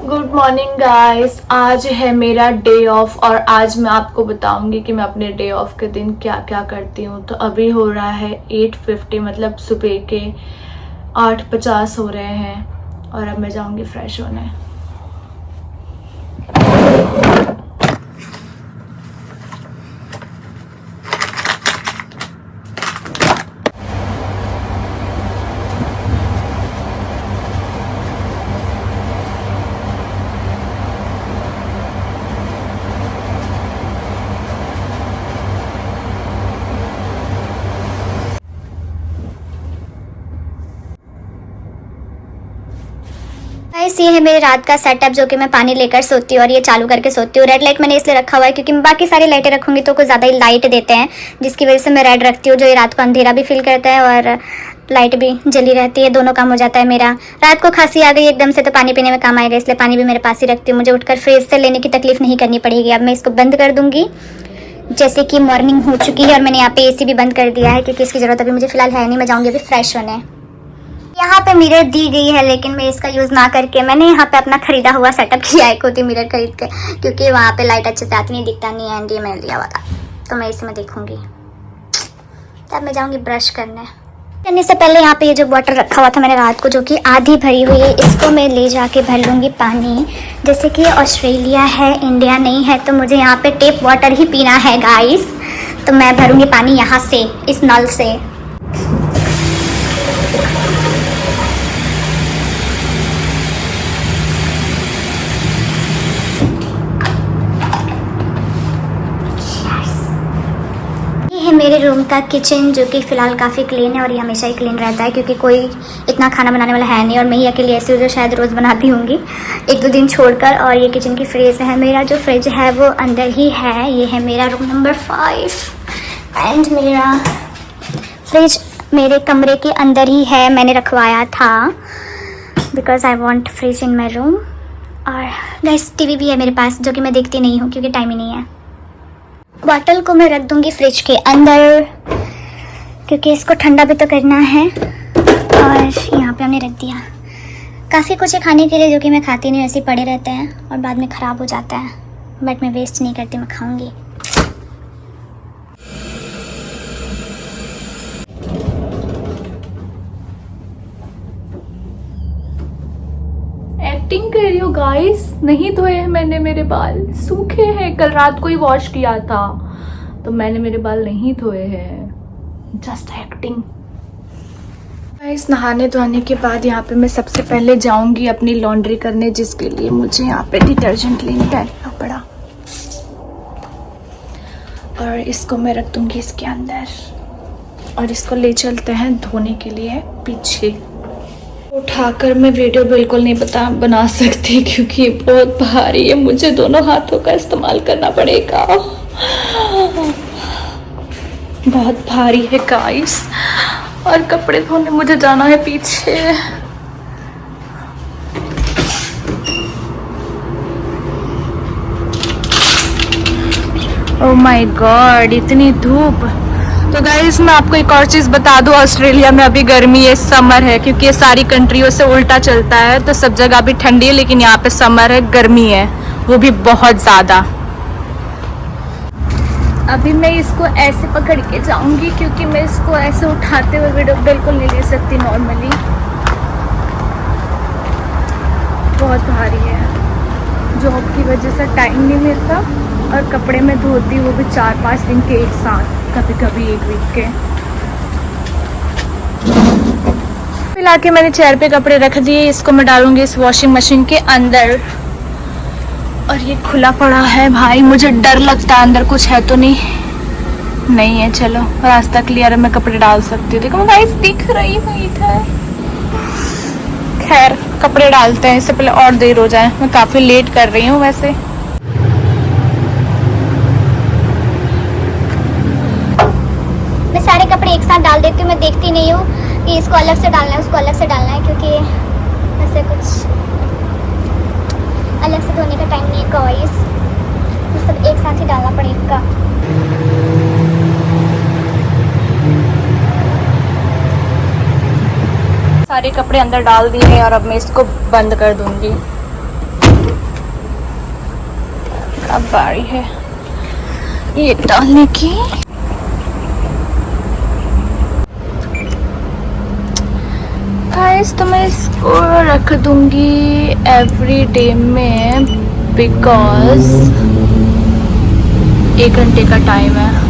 Good morning guys. आज है मेरा डे ऑफ और आज मैं आपको बताऊंगी कि मैं अपने डे ऑफ के दिन क्या क्या करती हूँ। तो अभी हो रहा है 8:50, मतलब सुबह के 8:50 हो रहे हैं और अब मैं जाऊंगी फ्रेश होने। गाइस, ये है मेरे रात का सेटअप जो कि मैं पानी लेकर सोती हूँ और ये चालू करके सोती हूँ। रेड लाइट मैंने इसलिए रखा हुआ है क्योंकि बाकी सारी लाइटें रखूंगी तो कुछ ज़्यादा ही लाइट देते हैं, जिसकी वजह से मैं रेड रखती हूँ, जो ये रात को अंधेरा भी फील करता है और लाइट भी जली रहती है। दोनों काम हो जाता है मेरा। रात को खांसी आ गई एकदम से तो पानी पीने में काम आएगा, इसलिए पानी भी मेरे पास ही रखती हूँ। मुझे उठकर फ्रिज से लेने की तकलीफ नहीं करनी पड़ेगी। अब मैं इसको बंद कर दूंगी जैसे कि मॉर्निंग हो चुकी है और मैंने यहाँ पे AC भी बंद कर दिया है क्योंकि इसकी ज़रूरत अभी मुझे फिलहाल है नहीं। मैं जाऊँगी अभी फ्रेश होने। यहाँ पे मिरर दी गई है लेकिन मैं इसका यूज़ ना करके मैंने यहाँ पे अपना खरीदा हुआ सेटअप किया है खुद ही मिरर खरीद के, क्योंकि वहाँ पे लाइट अच्छे से आती नहीं, दिखता नहीं है। एंड ये मैंने लिया हुआ था तो मैं इसमें देखूंगी। तब मैं जाऊँगी ब्रश करने से पहले यहाँ पे ये जो बॉटल रखा हुआ था मैंने रात को, जो कि आधी भरी हुई है, इसको मैं ले जाके भर लूँगी पानी। जैसे कि ऑस्ट्रेलिया है, इंडिया नहीं है, तो मुझे यहाँ पे टेप वाटर ही पीना है गाइस। तो मैं भरूँगी पानी यहाँ से, इस नल से। है मेरे रूम का किचन जो कि फ़िलहाल काफ़ी क्लीन है और ये हमेशा ही क्लीन रहता है क्योंकि कोई इतना खाना बनाने वाला है नहीं और मैं ही अकेली ऐसी हूँ जो शायद रोज़ बनाती होंगी एक दो दिन छोड़कर। और ये किचन की फ्रिज है, मेरा जो फ्रिज है वो अंदर ही है। ये है मेरा रूम नंबर 5 एंड मेरा फ्रिज मेरे कमरे के अंदर ही है। मैंने रखवाया था because I want fridge in my room. और गैस TV भी है मेरे पास जो कि मैं देखती नहीं हूँ क्योंकि टाइम ही नहीं है। बॉटल को मैं रख दूंगी फ्रिज के अंदर क्योंकि इसको ठंडा भी तो करना है। और यहाँ पे हमने रख दिया काफ़ी कुछ है खाने के लिए जो कि मैं खाती नहीं, ऐसे पड़े रहते हैं और बाद में ख़राब हो जाता है, बट मैं वेस्ट नहीं करती, मैं खाऊंगी। एक्टिंग कर रही हूँ गाइस। नहीं धोए हैं मैंने, मेरे बाल सूखे हैं, कल रात को ही वॉश किया था तो मैंने मेरे बाल नहीं धोए हैं, जस्ट एक्टिंग। गाइस, नहाने धोने के बाद यहाँ पे मैं सबसे पहले जाऊंगी अपनी लॉन्ड्री करने, जिसके लिए मुझे यहाँ पे डिटर्जेंट लेने बैठना पड़ा और इसको मैं रख दूंगी इसके अंदर और इसको ले चलते हैं धोने के लिए पीछे। उठाकर मैं वीडियो बिल्कुल नहीं बना सकती क्योंकि ये बहुत भारी है, मुझे दोनों हाथों का इस्तेमाल करना पड़ेगा। बहुत भारी है गाइस। और कपड़े धोने मुझे जाना है पीछे। ओह माय गॉड, इतनी धूप। तो गाइस, मैं आपको एक और चीज़ बता दूं, ऑस्ट्रेलिया में अभी गर्मी है, समर है, क्योंकि ये सारी कंट्रियों से उल्टा चलता है। तो सब जगह अभी ठंडी है लेकिन यहाँ पे समर है, गर्मी है, वो भी बहुत ज़्यादा। अभी मैं इसको ऐसे पकड़ के जाऊंगी क्योंकि मैं इसको ऐसे उठाते हुए वीडियो बिल्कुल नहीं ले सकती नॉर्मली, बहुत भारी है। जॉब की वजह से टाइम नहीं मिलता और कपड़े में धोती वो भी 4-5 दिन के एक साथ, कभी कभी एक वीक के। मिला के मैंने चेयर पे कपड़े रख दिए, इसको मैं डालूंगी इस वॉशिंग मशीन के अंदर। और ये खुला पड़ा है भाई, मुझे डर लगता है अंदर कुछ है तो नहीं है। चलो, रास्ता क्लियर है, मैं कपड़े डाल सकती हूँ। देखो गाइस, दिख रही है इधर। खैर, कपड़े डालते हैं, इससे पहले और देर हो जाए। मैं काफ़ी लेट कर रही हूँ वैसे। मैं सारे कपड़े एक साथ डाल देती हूँ, मैं देखती नहीं हूँ कि इसको अलग से डालना है उसको अलग से डालना है, क्योंकि ऐसे कुछ अलग से धोने का टाइम नहीं है गाइस, तो सब एक साथ ही डालना पड़ेगा। सारे कपड़े अंदर डाल दिए हैं और अब मैं इसको बंद कर दूंगी। अब बारी है ये डालने की। गाइस तो मैं इसको रख दूंगी एवरी डे में, बिकॉज 1 घंटे का टाइम है।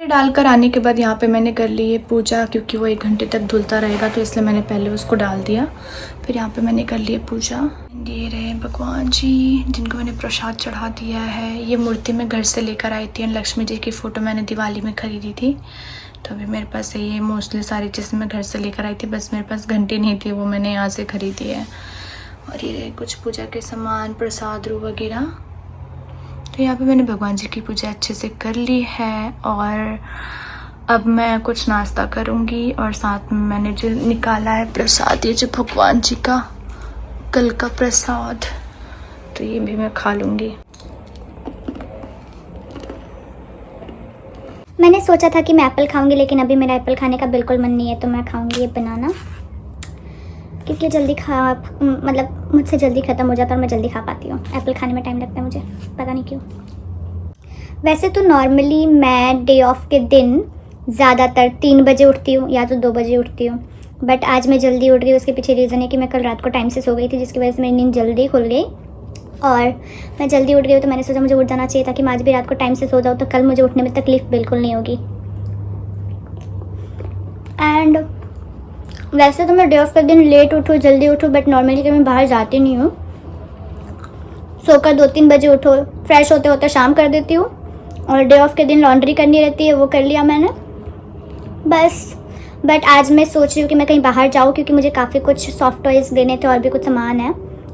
डालकर आने के बाद यहाँ पे मैंने कर ली है पूजा, क्योंकि वो 1 घंटे तक धुलता रहेगा तो इसलिए मैंने पहले उसको डाल दिया। फिर यहाँ पे मैंने कर ली है पूजा। ये रहे भगवान जी जिनको मैंने प्रसाद चढ़ा दिया है। ये मूर्ति मैं घर से लेकर आई थी, लक्ष्मी जी की फ़ोटो मैंने दिवाली में ख़रीदी थी, तो अभी मेरे पास ये मोस्टली सारी चीज़ें मैं घर से लेकर आई थी, बस मेरे पास घंटी नहीं थी, वो मैंने यहाँ से ख़रीदी है। और ये रहे कुछ पूजा के सामान, प्रसाद रू वगैरह। तो यहाँ पे मैंने भगवान जी की पूजा अच्छे से कर ली है और अब मैं कुछ नाश्ता करूँगी। और साथ में मैंने जो निकाला है प्रसाद, ये जो भगवान जी का कल का प्रसाद, तो ये भी मैं खा लूँगी। मैंने सोचा था कि मैं एप्पल खाऊंगी, लेकिन अभी मेरा एप्पल खाने का बिल्कुल मन नहीं है, तो मैं खाऊंगी ये बनाना, क्योंकि जल्दी मतलब मुझसे जल्दी ख़त्म हो जाता है और मैं जल्दी खा पाती हूँ। एप्पल खाने में टाइम लगता है मुझे, पता नहीं क्यों। वैसे तो नॉर्मली मैं डे ऑफ के दिन ज़्यादातर 3 बजे उठती हूँ या तो 2 बजे उठती हूँ, बट आज मैं जल्दी उठ गई। उसके पीछे रीज़न है कि मैं कल रात को टाइम से सो गई थी, जिसकी वजह से मेरी नींद जल्दी खुल गई और मैं जल्दी उठ गई। तो मैंने सोचा मुझे उठ जाना चाहिए था कि मैं आज भी रात को टाइम से सो जाऊँ, तो कल मुझे उठने में तकलीफ़ बिल्कुल नहीं होगी। एंड वैसे तो मैं डे ऑफ के दिन लेट उठूँ जल्दी उठूँ, बट नॉर्मली कि मैं बाहर जाती नहीं हूँ। सोकर 2-3 बजे उठो, फ्रेश होते होते शाम कर देती हूँ। और डे ऑफ के दिन लॉन्ड्री करनी रहती है, वो कर लिया मैंने बस। बट आज मैं सोच रही हूँ कि मैं कहीं बाहर जाऊँ, क्योंकि मुझे काफ़ी कुछ सॉफ्ट टॉयज़ लेने थे और भी कुछ सामान है।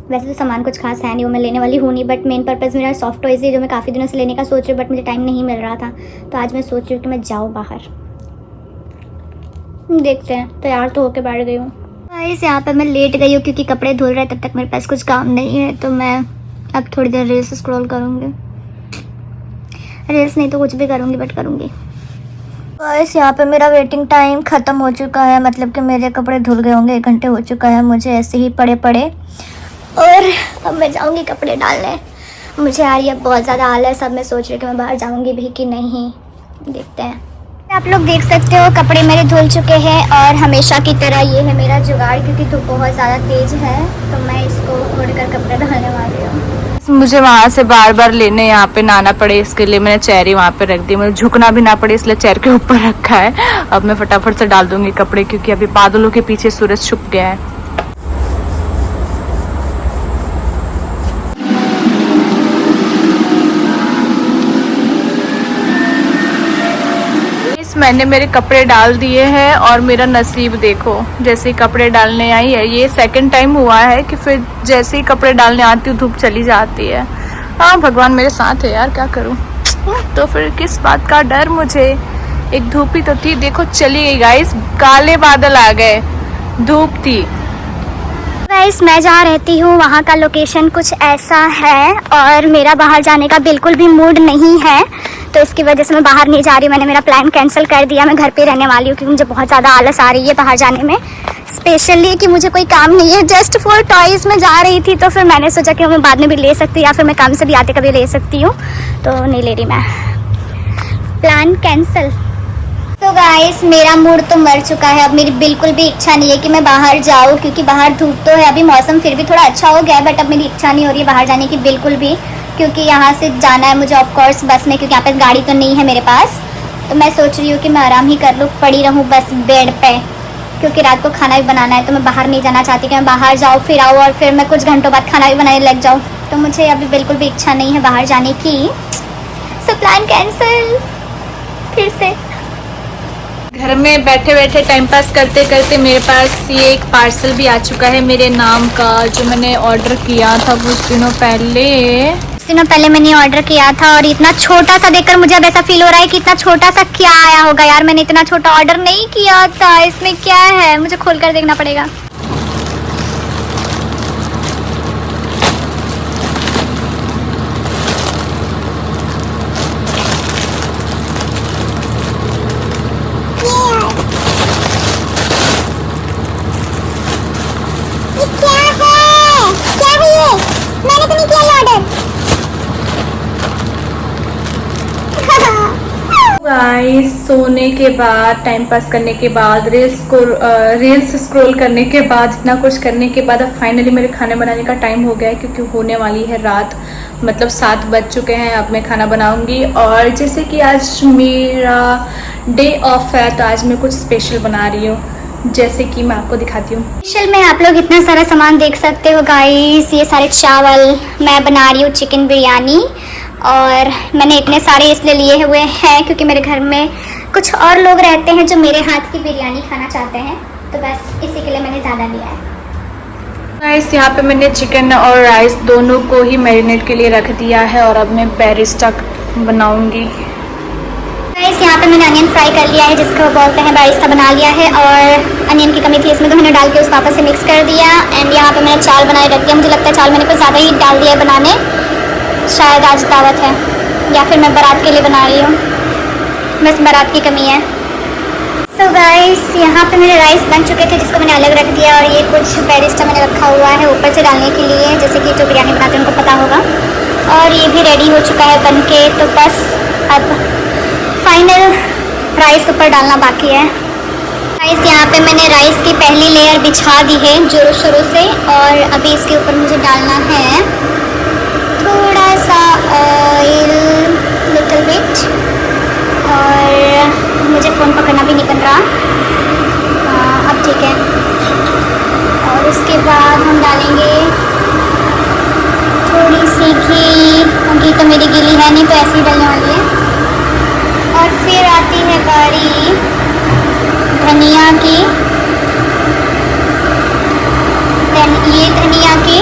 वैसे तो सामान कुछ खास है नहीं, वो मैं लेने वाली हूँ नहीं, बट मेन पर्पज़ मेरा सॉफ्ट टॉयज़ है जो मैं काफ़ी दिनों से लेने का सोच रही हूँ, बट मुझे टाइम नहीं मिल रहा था। तो आज मैं सोच रही हूँ कि मैं जाऊँ बाहर, देखते हैं। तैयार तो होके बैठ गई हूँ। गाइस यहाँ पर मैं लेट गई हूँ क्योंकि कपड़े धुल रहे, तब तक मेरे पास कुछ काम नहीं है, तो मैं अब थोड़ी देर रील्स स्क्रॉल करूँगी। रील्स नहीं तो कुछ भी करूँगी, बट करूँगी। गाइस यहाँ पे मेरा वेटिंग टाइम ख़त्म हो चुका है, मतलब कि मेरे कपड़े धुल गए होंगे, 1 घंटे हो चुका है मुझे ऐसे ही पड़े पड़े। और अब मैं जाऊँगी कपड़े डालने। मुझे आ रही है बहुत ज़्यादा आलस, अब मैं सोच रही हूँ कि मैं बाहर जाऊँगी भी कि नहीं, देखते हैं। आप लोग देख सकते हो कपड़े मेरे धुल चुके हैं और हमेशा की तरह ये है मेरा जुगाड़, क्योंकि धूप बहुत ज़्यादा तेज़ है, तो मैं इसको ओढ़कर कपड़े डालने वाली हूँ। मुझे वहाँ से बार बार लेने यहाँ पे ना आना पड़े, इसके लिए मैंने चेयर ही वहाँ पे रख दी। मुझे झुकना भी ना पड़े, इसलिए चेयर के ऊपर रखा है। अब मैं फटाफट से डाल दूँगी कपड़े, क्योंकि अभी बादलों के पीछे सूरज छुप गया है। मैंने मेरे कपड़े डाल दिए हैं और मेरा नसीब देखो, जैसे ही कपड़े डालने आई है, ये 2nd टाइम हुआ है कि फिर जैसे ही कपड़े डालने आती हूँ धूप चली जाती है। हाँ भगवान मेरे साथ है यार, क्या करूँ। तो फिर किस बात का डर मुझे, एक धूप ही तो थी, देखो चली गई गाइस, काले बादल आ गए, धूप थी। गाइस मैं जहाँ रहती हूँ वहाँ का लोकेशन कुछ ऐसा है और मेरा बाहर जाने का बिल्कुल भी मूड नहीं है, तो इसकी वजह से मैं बाहर नहीं जा रही। मैंने मेरा प्लान कैंसिल कर दिया, मैं घर पे रहने वाली हूँ, क्योंकि मुझे बहुत ज़्यादा आलस आ रही है बाहर जाने में, स्पेशली कि मुझे कोई काम नहीं है, जस्ट फॉर टॉयज़ में जा रही थी। तो फिर मैंने सोचा कि मैं बाद में भी ले सकती हूँ या फिर मैं काम से भी आते कभी ले सकती हूँ, तो नहीं ले रही मैं, प्लान कैंसिल। तो गाइस मेरा मूड तो मर चुका है, अब मेरी बिल्कुल भी इच्छा नहीं है कि मैं बाहर जाऊँ, क्योंकि बाहर धूप तो है, अभी मौसम फिर भी थोड़ा अच्छा हो गया है, बट अब मेरी इच्छा नहीं हो रही है बाहर जाने की बिल्कुल भी, क्योंकि यहाँ से जाना है मुझे ऑफकोर्स बस में, क्योंकि यहाँ पे गाड़ी तो नहीं है मेरे पास। तो मैं सोच रही हूँ कि मैं आराम ही कर लूँ, पड़ी रहूँ बस बेड पे, क्योंकि रात को खाना भी बनाना है, तो मैं बाहर नहीं जाना चाहती कि मैं बाहर जाऊँ फिर आऊँ और फिर मैं कुछ घंटों बाद खाना भी बनाने लग जाऊँ। तो मुझे अभी बिल्कुल भी इच्छा नहीं है बाहर जाने की, सो प्लान कैंसिल फिर से। घर में बैठे बैठे टाइम पास करते करते मेरे पास ये एक पार्सल भी आ चुका है मेरे नाम का, जो मैंने ऑर्डर किया था कुछ दिनों पहले। दिनों पहले मैंने ऑर्डर किया था और इतना छोटा सा देखकर मुझे अब ऐसा फील हो रहा है कि इतना छोटा सा क्या आया होगा यार, मैंने इतना छोटा ऑर्डर नहीं किया था। इसमें क्या है, मुझे खोल कर देखना पड़ेगा। गाइस सोने के बाद, टाइम पास करने के बाद, रील्स स्क्रॉल करने के बाद, इतना कुछ करने के बाद अब फाइनली मेरे खाने बनाने का टाइम हो गया है, क्योंकि होने वाली है रात, मतलब 7 बज चुके हैं। अब मैं खाना बनाऊंगी और जैसे कि आज मेरा डे ऑफ है तो आज मैं कुछ स्पेशल बना रही हूँ, जैसे कि मैं आपको दिखाती हूँ। स्पेशल में आप लोग इतना सारा सामान देख सकते हो गाइस। ये सारे चावल, मैं बना रही हूँ चिकन बिरयानी, और मैंने इतने सारे इसलिए लिए हुए हैं क्योंकि मेरे घर में कुछ और लोग रहते हैं जो मेरे हाथ की बिरयानी खाना चाहते हैं, तो बस इसी के लिए मैंने ज़्यादा लिया है। गाइस यहाँ पे मैंने चिकन और राइस दोनों को ही मैरिनेट के लिए रख दिया है और अब मैं बैरिस्टा बनाऊंगी। गाइस यहाँ पे मैंने अनियन फ्राई कर लिया है, जिसको बोलते हैं बैरिस्टा बना लिया है, और अनियन की कमी थी इसमें तो मैंने डाल के उसको वापस से मिक्स कर दिया। एंड यहाँ पे मैंने चावल बनाए रख दिया। मुझे लगता है चावल मैंने कुछ ज़्यादा ही डाल दिया है बनाने, शायद आज दावत है या फिर मैं बारात के लिए बना रही हूँ, बस बारात की कमी है। सो गाइस यहाँ पे मेरे राइस बन चुके थे जिसको मैंने अलग रख दिया, और ये कुछ बैरिस्टा मैंने रखा हुआ है ऊपर से डालने के लिए, जैसे कि जो बिरयानी बनाते हैं उनको पता होगा। और ये भी रेडी हो चुका है बन के, तो बस अब फाइनल राइस ऊपर डालना बाकी है। गाइस यहाँ पे मैंने राइस की पहली लेयर बिछा दी है जोरों शोरों से, और अभी इसके ऊपर मुझे डालना है थोड़ा सा ऑयल, लिटिल बिट, और मुझे फ़ोन पकड़ना भी नहीं बन रहा। अब ठीक है। और उसके बाद हम डालेंगे थोड़ी सी घी तो मेरी गीली है नहीं, तो ऐसे ही डालने वाली है। और फिर आती है बारी धनिया की, ये धनिया की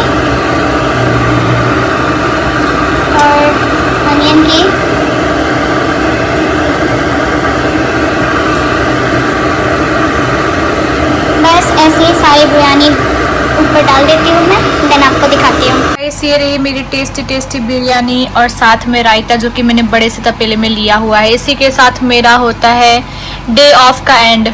और अनियन की, बस ऐसे ही सारी बिरयानी ऊपर डाल देती हूँ मैं, देन आपको दिखाती हूँ। ये रही मेरी टेस्टी बिरयानी और साथ में रायता जो कि मैंने बड़े से तपेले में लिया हुआ है। इसी के साथ मेरा होता है डे ऑफ का एंड।